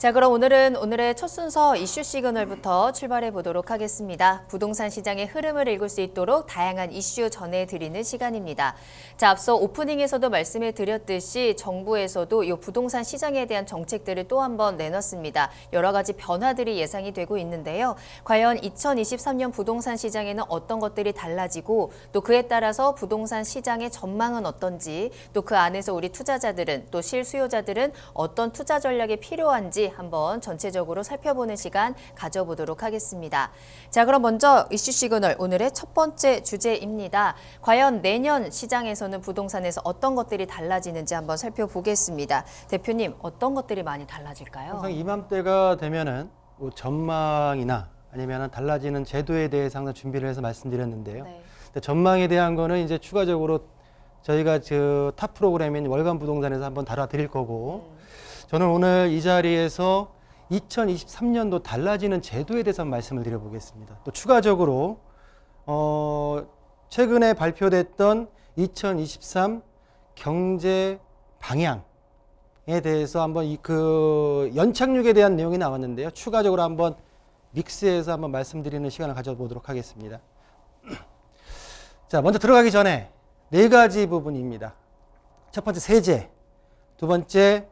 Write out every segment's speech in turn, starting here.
자, 그럼 오늘의 첫 순서 이슈 시그널부터 출발해 보도록 하겠습니다. 부동산 시장의 흐름을 읽을 수 있도록 다양한 이슈 전해드리는 시간입니다. 자, 앞서 오프닝에서도 말씀해 드렸듯이 정부에서도 이 부동산 시장에 대한 정책들을 또 한 번 내놨습니다. 여러 가지 변화들이 예상이 되고 있는데요. 과연 2023년 부동산 시장에는 어떤 것들이 달라지고 또 그에 따라서 부동산 시장의 전망은 어떤지, 또 그 안에서 우리 투자자들은 또 실수요자들은 어떤 투자 전략이 필요한지 한번 전체적으로 살펴보는 시간 가져보도록 하겠습니다. 자, 그럼 먼저 이슈 시그널 오늘의 첫 번째 주제입니다. 과연 내년 시장에서는 부동산에서 어떤 것들이 달라지는지 한번 살펴보겠습니다. 대표님, 어떤 것들이 많이 달라질까요? 항상 이맘때가 되면은 뭐 전망이나 아니면은 달라지는 제도에 대해서 항상 준비를 해서 말씀드렸는데요. 네. 근데 전망에 대한 거는 이제 추가적으로 저희가 탑 프로그램인 월간 부동산에서 한번 다뤄드릴 거고, 저는 오늘 이 자리에서 2023년도 달라지는 제도에 대해서 말씀을 드려보겠습니다. 또 추가적으로 최근에 발표됐던 2023 경제 방향에 대해서 한번 그 연착륙에 대한 내용이 나왔는데요. 추가적으로 한번 믹스해서 한번 말씀드리는 시간을 가져보도록 하겠습니다. 자, 먼저 들어가기 전에 네 가지 부분입니다. 첫 번째 세제, 두 번째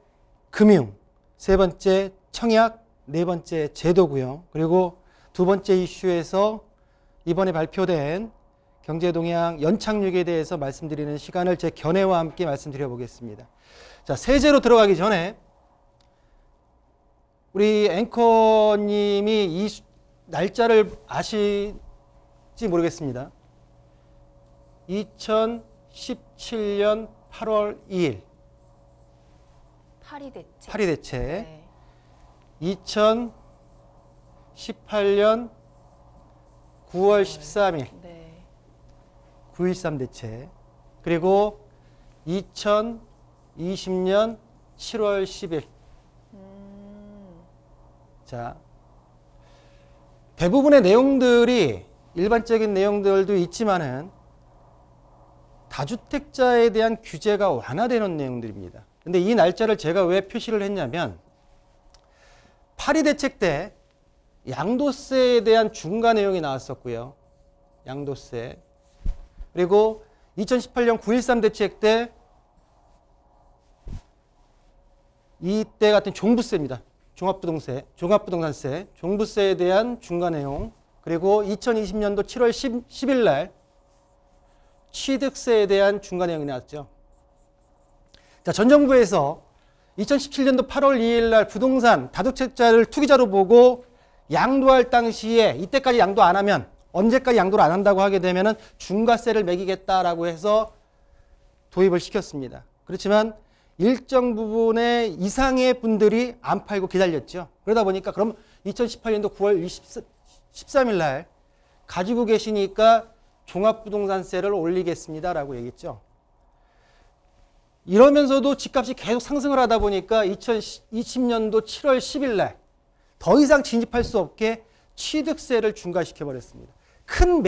금융, 세 번째 청약, 네 번째 제도고요. 그리고 두 번째 이슈에서 이번에 발표된 경제동향 연착륙에 대해서 말씀드리는 시간을 제 견해와 함께 말씀드려 보겠습니다. 자, 세제로 들어가기 전에 우리 앵커님이 이 날짜를 아실지 모르겠습니다. 2017년 8월 2일 파리 대책, 네. 2018년 9월 13일 네. 9.13 대책, 그리고 2020년 7월 10일. 자, 대부분의 내용들이 일반적인 내용들도 있지만은 다주택자에 대한 규제가 완화되는 내용들입니다. 근데 이 날짜를 제가 왜 표시를 했냐면, 파리 대책 때 양도세에 대한 중과 내용이 나왔었고요. 양도세. 그리고 2018년 9.13 대책 때 이때 같은 종부세입니다. 종합부동산세, 종부세에 대한 중과 내용. 그리고 2020년도 7월 10일 날 취득세에 대한 중과 내용이 나왔죠. 자, 전 정부에서 2017년도 8월 2일 날 부동산 다주택자를 투기자로 보고 양도할 당시에 이때까지 양도 안 하면, 언제까지 양도를 안 한다고 하게 되면은 중과세를 매기겠다라고 해서 도입을 시켰습니다. 그렇지만 일정 부분의 이상의 분들이 안 팔고 기다렸죠. 그러다 보니까 그럼 2018년도 9월 13일 날 가지고 계시니까 종합부동산세를 올리겠습니다라고 얘기했죠. 이러면서도 집값이 계속 상승을 하다 보니까 2020년도 7월 10일 날 더 이상 진입할 수 없게 취득세를 중과시켜 버렸습니다. 큰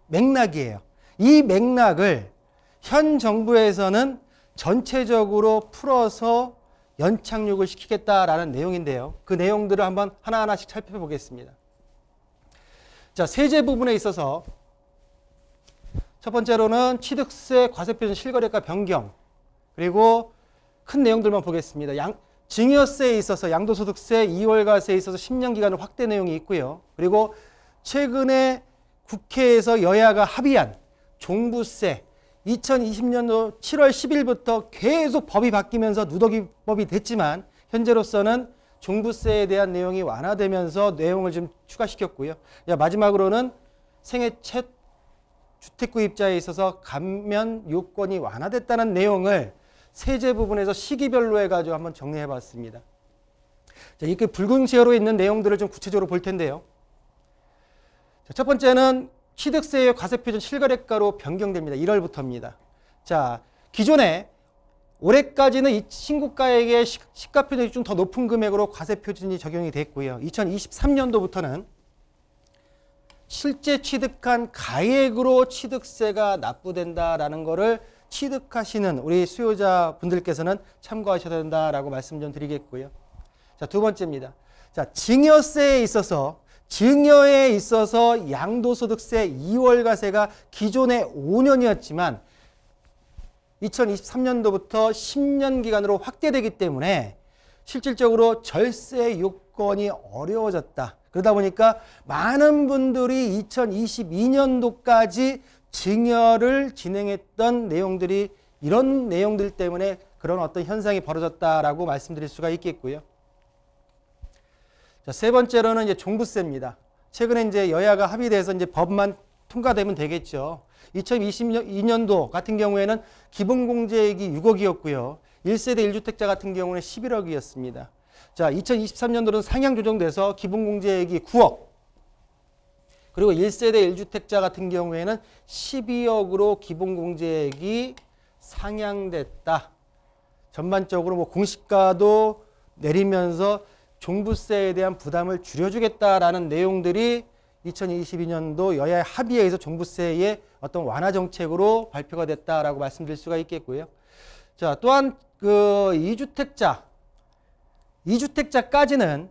맥락이에요. 이 맥락을 현 정부에서는 전체적으로 풀어서 연착륙을 시키겠다라는 내용인데요. 그 내용들을 한번 하나하나씩 살펴보겠습니다. 자, 세제 부분에 있어서 첫 번째로는 취득세 과세표준 실거래가 변경, 그리고 큰 내용들만 보겠습니다. 증여세에 있어서 양도소득세 2월과세에 있어서 10년 기간을 확대 내용이 있고요. 그리고 최근에 국회에서 여야가 합의한 종부세, 2020년도 7월 10일부터 계속 법이 바뀌면서 누더기법이 됐지만 현재로서는 종부세에 대한 내용이 완화되면서 내용을 좀 추가시켰고요. 마지막으로는 생애 첫 주택구입자에 있어서 감면 요건이 완화됐다는 내용을 세제 부분에서 시기별로 해가지고 한번 정리해 봤습니다. 자, 이렇게 붉은 세로에 있는 내용들을 좀 구체적으로 볼 텐데요. 자, 첫 번째는 취득세의 과세표준 실거래가로 변경됩니다. 1월부터입니다. 자, 기존에 올해까지는 이 신고가액의 시가표준이 좀 더 높은 금액으로 과세표준이 적용이 됐고요. 2023년도부터는 실제 취득한 가액으로 취득세가 납부된다라는 것을 취득하시는 우리 수요자분들께서는 참고하셔야 된다라고 말씀 좀 드리겠고요. 자, 두 번째입니다. 자, 증여에 있어서 양도소득세 2월과세가 기존에 5년이었지만 2023년도부터 10년 기간으로 확대되기 때문에 실질적으로 절세 요건이 어려워졌다. 그러다 보니까 많은 분들이 2022년도까지 증여를 진행했던 내용들이 이런 내용들 때문에 그런 어떤 현상이 벌어졌다라고 말씀드릴 수가 있겠고요. 자, 세 번째로는 이제 종부세입니다. 최근에 이제 여야가 합의돼서 이제 법만 통과되면 되겠죠. 2022년도 같은 경우에는 기본공제액이 6억이었고요. 1세대 1주택자 같은 경우는 11억이었습니다. 자, 2023년도는 상향 조정돼서 기본공제액이 9억. 그리고 1세대 1주택자 같은 경우에는 12억으로 기본공제액이 상향됐다. 전반적으로 뭐 공시가도 내리면서 종부세에 대한 부담을 줄여주겠다라는 내용들이 2022년도 여야의 합의에 의해서 종부세의 어떤 완화 정책으로 발표가 됐다라고 말씀드릴 수가 있겠고요. 자, 또한 그 2주택자까지는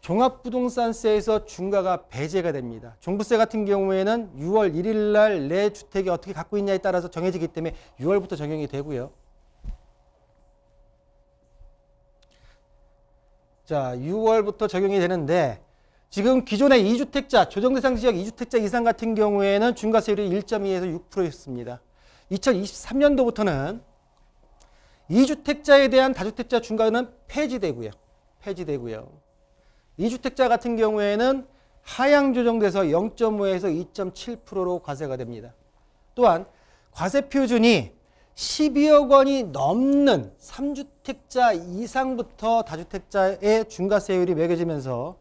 종합부동산세에서 중과가 배제가 됩니다. 종부세 같은 경우에는 6월 1일 날 내 주택이 어떻게 갖고 있냐에 따라서 정해지기 때문에 6월부터 적용이 되고요. 자, 6월부터 적용이 되는데 지금 기존의 2주택자, 조정대상 지역 2주택자 이상 같은 경우에는 중과세율이 1.2에서 6%였습니다. 2023년도부터는 2주택자에 대한 다주택자 중과는 폐지되고요. 2주택자 같은 경우에는 하향 조정돼서 0.5에서 2.7%로 과세가 됩니다. 또한 과세 표준이 12억 원이 넘는 3주택자 이상부터 다주택자의 중과세율이 매겨지면서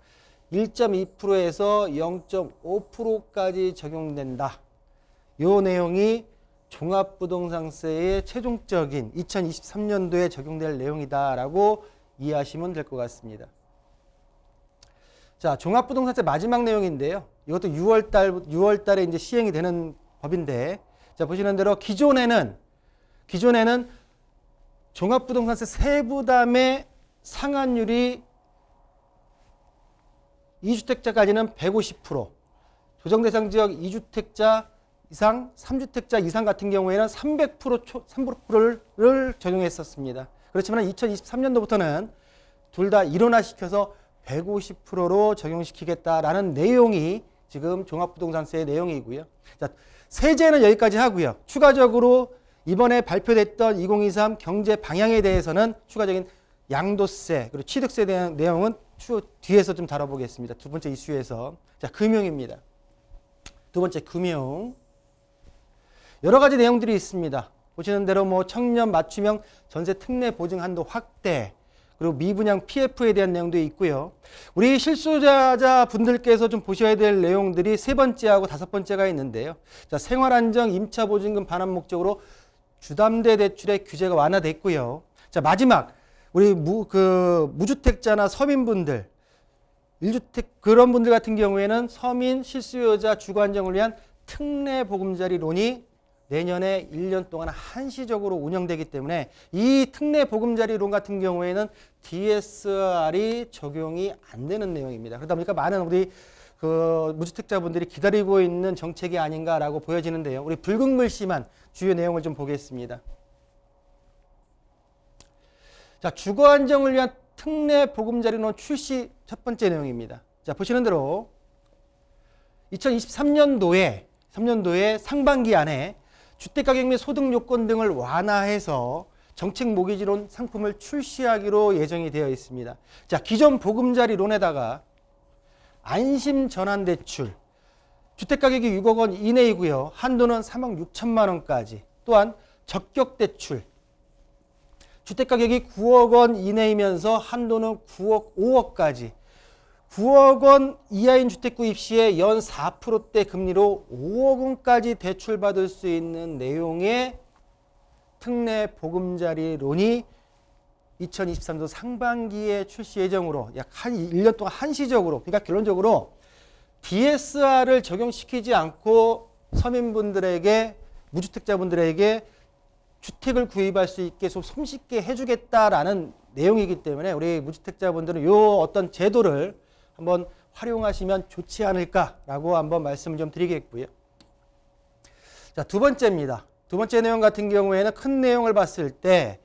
1.2%에서 0.5%까지 적용된다. 이 내용이 종합부동산세의 최종적인 2023년도에 적용될 내용이다라고 이해하시면 될 것 같습니다. 자, 종합부동산세 마지막 내용인데요. 이것도 6월 달에 이제 시행이 되는 법인데, 자, 보시는 대로 기존에는 종합부동산세 세부담의 상한율이 2주택자까지는 150%, 조정대상 지역 2주택자 이상, 3주택자 이상 같은 경우에는 300%를 적용했었습니다. 그렇지만 2023년도부터는 둘 다 일원화시켜서 150%로 적용시키겠다라는 내용이 지금 종합부동산세의 내용이고요. 자, 세제는 여기까지 하고요. 추가적으로 이번에 발표됐던 2023 경제 방향에 대해서는 추가적인 양도세 그리고 취득세에 대한 내용은 뒤에서 좀 다뤄보겠습니다. 두 번째 이슈에서. 자, 금융입니다. 두 번째 금융. 여러 가지 내용들이 있습니다. 보시는 대로 뭐 청년 맞춤형 전세 특례 보증 한도 확대, 그리고 미분양 PF에 대한 내용도 있고요. 우리 실수요자 분들께서 좀 보셔야 될 내용들이 세 번째하고 다섯 번째가 있는데요. 자, 생활안정 임차보증금 반환 목적으로 주담대 대출의 규제가 완화됐고요. 자, 마지막 우리 무주택자나 서민분들, 1주택 그런 분들 같은 경우에는 서민 실수요자 주거 안정을 위한 특례 보금자리론이 내년에 1년 동안 한시적으로 운영되기 때문에 이 특례 보금자리론 같은 경우에는 DSR이 적용이 안 되는 내용입니다. 그러다 보니까 많은 우리 무주택자분들이 기다리고 있는 정책이 아닌가라고 보여지는데요. 우리 붉은 글씨만 주요 내용을 좀 보겠습니다. 자, 주거 안정을 위한 특례 보금자리론 출시 첫 번째 내용입니다. 자, 보시는 대로 2023년도에 상반기 안에 주택가격 및 소득 요건 등을 완화해서 정책 모기지론 상품을 출시하기로 예정이 되어 있습니다. 자, 기존 보금자리론에다가 안심 전환대출, 주택가격이 6억 원 이내이고요. 한도는 3억 6천만 원까지. 또한 적격대출, 주택가격이 9억 원 이내이면서 한도는 5억까지. 9억 원 이하인 주택 구입 시에 연 4%대 금리로 5억 원까지 대출받을 수 있는 내용의 특례 보금자리론이 2023년 상반기에 출시 예정으로 약 1년 동안 한시적으로, 그러니까 결론적으로 DSR을 적용시키지 않고 서민분들에게, 무주택자분들에게 주택을 구입할 수 있게 좀 손쉽게 해주겠다라는 내용이기 때문에 우리 무주택자분들은 요 어떤 제도를 한번 활용하시면 좋지 않을까라고 한번 말씀을 좀 드리겠고요. 자, 두 번째입니다. 두 번째 내용 같은 경우에는 큰 내용을 봤을 때,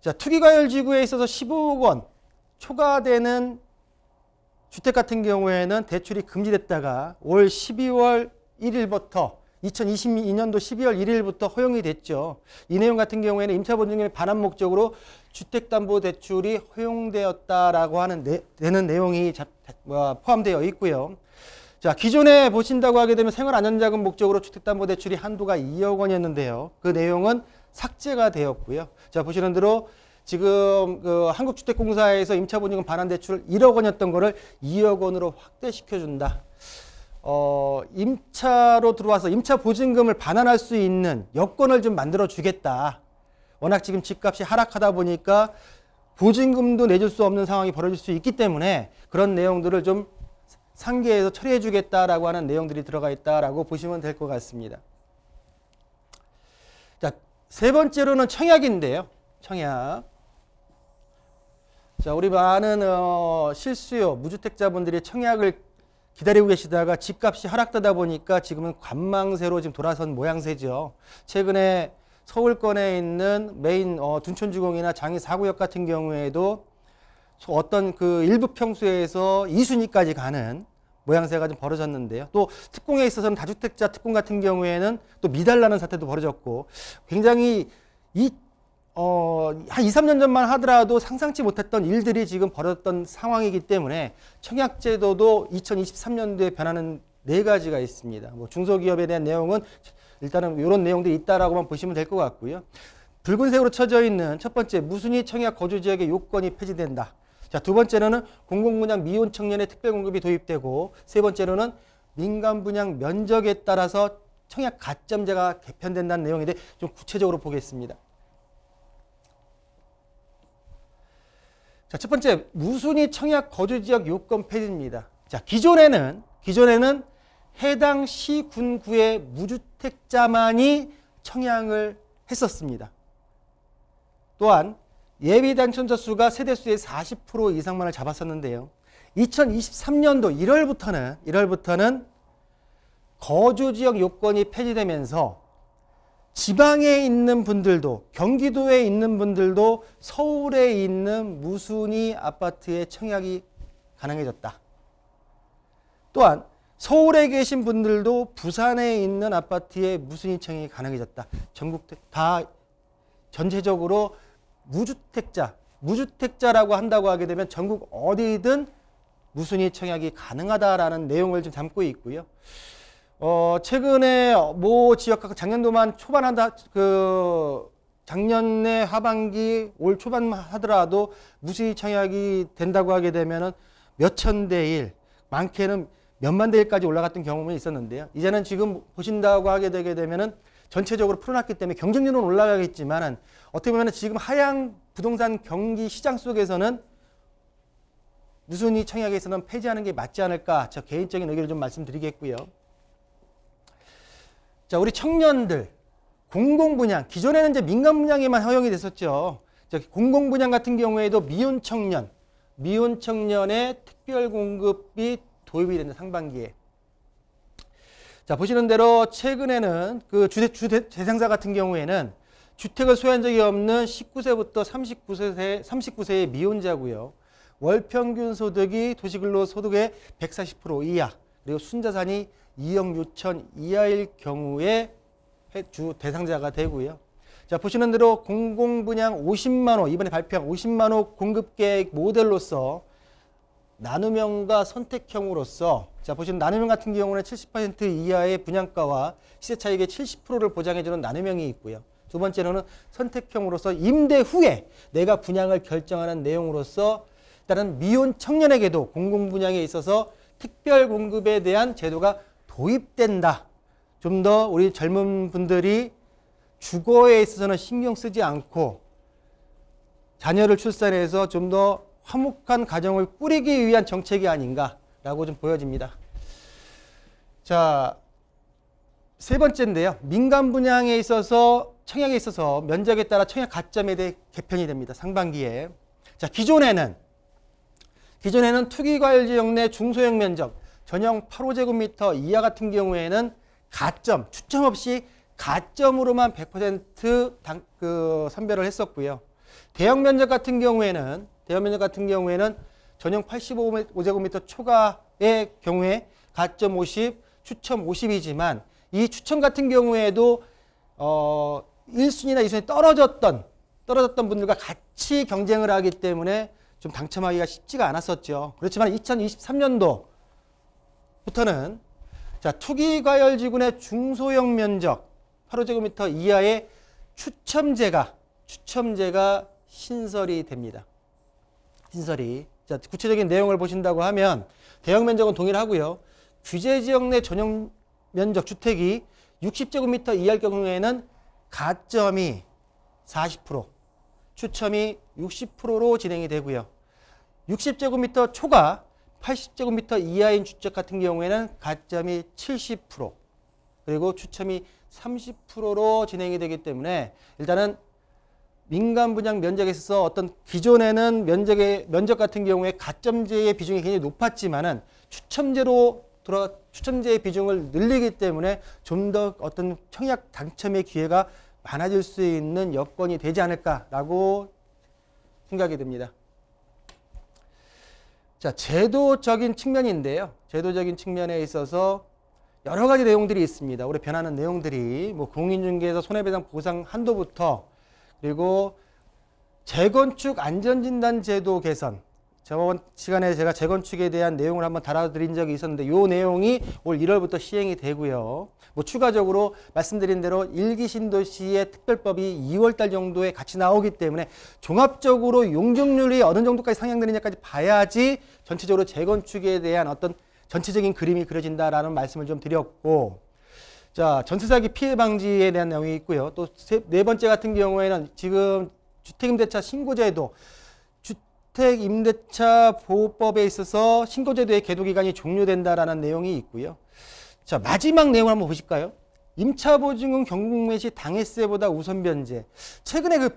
자, 투기과열지구에 있어서 15억 원 초과되는 주택 같은 경우에는 대출이 금지됐다가 올 12월 1일부터 2022년도 12월 1일부터 허용이 됐죠. 이 내용 같은 경우에는 임차보증금에 반환 목적으로 주택담보대출이 허용되었다라고 되는 내용이 포함되어 있고요. 자, 기존에 보신다고 하게 되면 생활안전자금 목적으로 주택담보대출이 한도가 2억 원이었는데요. 그 내용은 삭제가 되었고요. 자, 보시는 대로 지금 그 한국주택공사에서 임차보증금 반환대출 1억 원이었던 거를 2억 원으로 확대시켜준다. 임차로 들어와서 임차보증금을 반환할 수 있는 여건을 좀 만들어 주겠다. 워낙 지금 집값이 하락하다 보니까 보증금도 내줄 수 없는 상황이 벌어질 수 있기 때문에 그런 내용들을 좀 상계해서 처리해 주겠다라고 하는 내용들이 들어가 있다라고 보시면 될 것 같습니다. 자, 세 번째로는 청약인데요. 청약. 자, 우리 많은 실수요 무주택자분들이 청약을 기다리고 계시다가 집값이 하락되다 보니까 지금은 관망세로 지금 돌아선 모양새죠. 최근에 서울권에 있는 메인 둔촌주공이나 장이 4구역 같은 경우에도 어떤 그 일부 평수에서 2순위까지 가는 모양새가 좀 벌어졌는데요. 또 특공에 있어서는 다주택자 특공 같은 경우에는 또 미달나는 사태도 벌어졌고 굉장히 한 2, 3년 전만 하더라도 상상치 못했던 일들이 지금 벌어졌던 상황이기 때문에 청약제도도 2023년도에 변하는 4가지가 있습니다. 뭐 중소기업에 대한 내용은 일단은 이런 내용들이 있다라고만 보시면 될 것 같고요. 붉은색으로 쳐져 있는 첫 번째, 무순위 청약 거주지역의 요건이 폐지된다. 자, 두 번째로는 공공분양 미혼 청년의 특별공급이 도입되고, 세 번째로는 민간분양 면적에 따라서 청약 가점제가 개편된다는 내용인데 좀 구체적으로 보겠습니다. 자, 첫 번째, 무순위 청약 거주지역 요건 폐지입니다. 자, 기존에는 해당 시, 군구의 무주택자만이 청약을 했었습니다. 또한 예비 당첨자 수가 세대수의 40% 이상만을 잡았었는데요. 2023년도 1월부터는 거주지역 요건이 폐지되면서 지방에 있는 분들도, 경기도에 있는 분들도 서울에 있는 무순위 아파트에 청약이 가능해졌다. 또한 서울에 계신 분들도 부산에 있는 아파트에 무순위 청약이 가능해졌다. 전국 다 전체적으로 무주택자라고 한다고 하게 되면 전국 어디든 무순위 청약이 가능하다라는 내용을 좀 담고 있고요. 최근에 모 지역 작년도만 초반한다, 작년에 하반기, 올 초반만 하더라도 무순위 청약이 된다고 하게 되면은 몇천 대 1, 많게는 몇만 대 1까지 올라갔던 경험이 있었는데요. 이제는 지금 보신다고 하게 되게 되면은 전체적으로 풀어놨기 때문에 경쟁률은 올라가겠지만은 어떻게 보면 지금 하향 부동산 경기 시장 속에서는 무순위 청약에서는 폐지하는 게 맞지 않을까, 저 개인적인 의견을 좀 말씀드리겠고요. 자, 우리 청년들 공공분양, 기존에는 이제 민간분양에만 허용이 됐었죠. 자, 공공분양 같은 경우에도 미혼 청년의 특별 공급이 도입이 된다, 상반기에. 자, 보시는 대로 최근에는 그 주택 대상자 같은 경우에는 주택을 소유한 적이 없는 19세부터 39세의 미혼자고요. 월 평균 소득이 도시근로소득의 140% 이하, 그리고 순자산이 2억 6천 이하일 경우에 주 대상자가 되고요. 자, 보시는 대로 공공분양 50만 호, 이번에 발표한 50만 호 공급계획 모델로서 나눔형과 선택형으로서, 자, 보시는 나눔형 같은 경우는 70% 이하의 분양가와 시세 차익의 70%를 보장해주는 나눔형이 있고요. 두 번째로는 선택형으로서 임대 후에 내가 분양을 결정하는 내용으로서 일단은 미혼 청년에게도 공공분양에 있어서 특별 공급에 대한 제도가 도입된다. 좀 더 우리 젊은 분들이 주거에 있어서는 신경 쓰지 않고 자녀를 출산해서 좀 더 화목한 가정을 꾸리기 위한 정책이 아닌가라고 좀 보여집니다. 자, 세 번째인데요. 민간 분양에 있어서 청약에 있어서 면적에 따라 청약 가점에 대해 개편이 됩니다. 상반기에. 자, 기존에는 투기과열지역 내 중소형 면적 전용 8호제곱미터 이하 같은 경우에는 가점, 추첨 없이 가점으로만 100% 선별을 했었고요. 대형 면적 같은 경우에는 전용 85제곱미터 초과의 경우에 가점 50, 추첨 50이지만 이 추첨 같은 경우에도 1순위나 2순위 떨어졌던 분들과 같이 경쟁을 하기 때문에 좀 당첨하기가 쉽지가 않았었죠. 그렇지만 2023년도부터는 자, 투기과열지구내 중소형 면적 8호제곱미터 이하의 추첨제가 신설이 됩니다. 자, 구체적인 내용을 보신다고 하면 대형 면적은 동일하고요. 규제지역 내 전용 면적 주택이 60제곱미터 이하일 경우에는 가점이 40%, 추첨이 60%로 진행이 되고요. 60제곱미터 초과 80제곱미터 이하인 주택 같은 경우에는 가점이 70%, 그리고 추첨이 30%로 진행이 되기 때문에 일단은 민간 분양 면적에 있어서 어떤 기존에는 면적 같은 경우에 가점제의 비중이 굉장히 높았지만은 추첨제의 비중을 늘리기 때문에 좀 더 어떤 청약 당첨의 기회가 많아질 수 있는 여건이 되지 않을까라고 생각이 듭니다. 자, 제도적인 측면인데요. 제도적인 측면에 있어서 여러 가지 내용들이 있습니다. 올해 변하는 내용들이 공인중개에서 손해배상 보상 한도부터 그리고 재건축 안전진단 제도 개선. 저번 시간에 제가 재건축에 대한 내용을 한번 다뤄드린 적이 있었는데 이 내용이 올 1월부터 시행이 되고요. 추가적으로 말씀드린 대로 1기 신도시의 특별법이 2월달 정도에 같이 나오기 때문에 종합적으로 용적률이 어느 정도까지 상향되느냐까지 봐야지 전체적으로 재건축에 대한 어떤 전체적인 그림이 그려진다라는 말씀을 좀 드렸고, 자, 전세사기 피해 방지에 대한 내용이 있고요. 또 네 번째 같은 경우에는 지금 주택임대차 신고제도, 주택임대차 보호법에 있어서 신고제도의 계도기간이 종료된다라는 내용이 있고요. 자, 마지막 내용을 한번 보실까요? 임차보증금 경국매 시 당해세보다 우선 변제. 최근에 그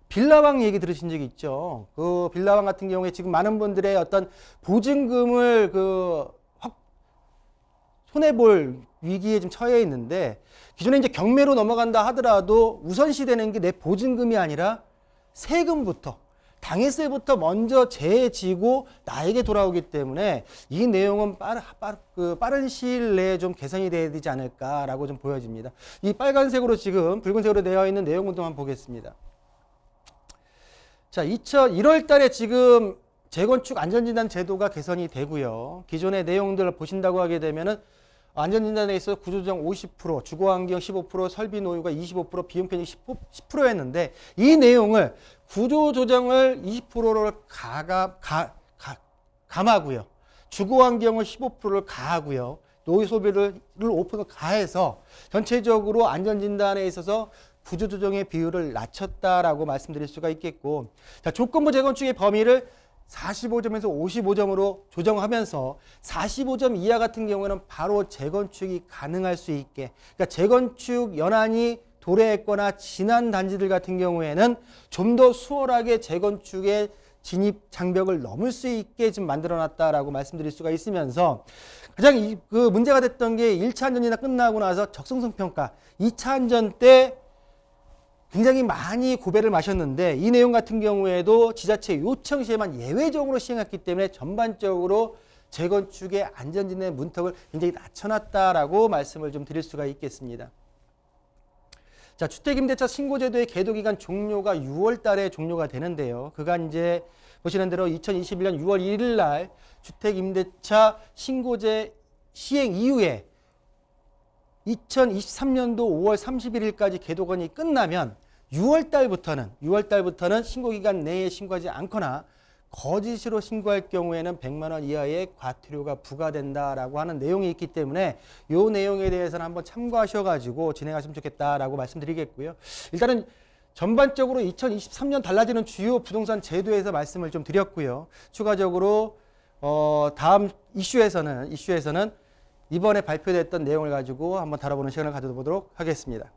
빌라왕 얘기 들으신 적이 있죠. 그 빌라왕 같은 경우에 지금 많은 분들의 어떤 보증금을 손해볼 위기에 좀 처해 있는데, 기존에 이제 경매로 넘어간다 하더라도 우선시 되는 게 내 보증금이 아니라 세금부터, 당해세부터 먼저 재지고 나에게 돌아오기 때문에 이 내용은 빠른 시일 내에 좀 개선이 돼야 되지 않을까라고 좀 보여집니다. 이 빨간색으로 지금 붉은색으로 되어 있는 내용을 한번 보겠습니다. 자, 1월 달에 지금 재건축 안전진단 제도가 개선이 되고요. 기존의 내용들을 보신다고 하게 되면은 안전진단에 있어서 구조조정 50%, 주거환경 15%, 설비 노후가 25%, 비용 편익 10%였는데 이 내용을 구조조정을 20%를 감하고요. 주거환경을 15%를 가하고요. 노후 소비를 5% 가해서 전체적으로 안전진단에 있어서 구조조정의 비율을 낮췄다라고 말씀드릴 수가 있겠고, 자, 조건부 재건축의 범위를 45점에서 55점으로 조정하면서 45점 이하 같은 경우에는 바로 재건축이 가능할 수 있게, 그러니까 재건축 연한이 도래했거나 지난 단지들 같은 경우에는 좀 더 수월하게 재건축의 진입 장벽을 넘을 수 있게 지금 만들어놨다라고 말씀드릴 수가 있으면서, 가장 그 문제가 됐던 게 1차 안전진단 끝나고 나서 적성성 평가, 2차 안전 때 굉장히 많이 고배를 마셨는데 이 내용 같은 경우에도 지자체 요청 시에만 예외적으로 시행했기 때문에 전반적으로 재건축의 안전진단의 문턱을 굉장히 낮춰놨다라고 말씀을 좀 드릴 수가 있겠습니다. 자, 주택임대차 신고제도의 계도기간 종료가 6월 달에 종료가 되는데요. 그간 이제 보시는 대로 2021년 6월 1일 날 주택임대차 신고제 시행 이후에 2023년도 5월 31일까지 계도권이 끝나면 6월 달부터는 신고기간 내에 신고하지 않거나 거짓으로 신고할 경우에는 100만 원 이하의 과태료가 부과된다라고 하는 내용이 있기 때문에 이 내용에 대해서는 한번 참고하셔가지고 진행하시면 좋겠다라고 말씀드리겠고요. 일단은 전반적으로 2023년 달라지는 주요 부동산 제도에서 말씀을 좀 드렸고요. 추가적으로 다음 이슈에서는 이번에 발표됐던 내용을 가지고 한번 다뤄보는 시간을 가져보도록 하겠습니다.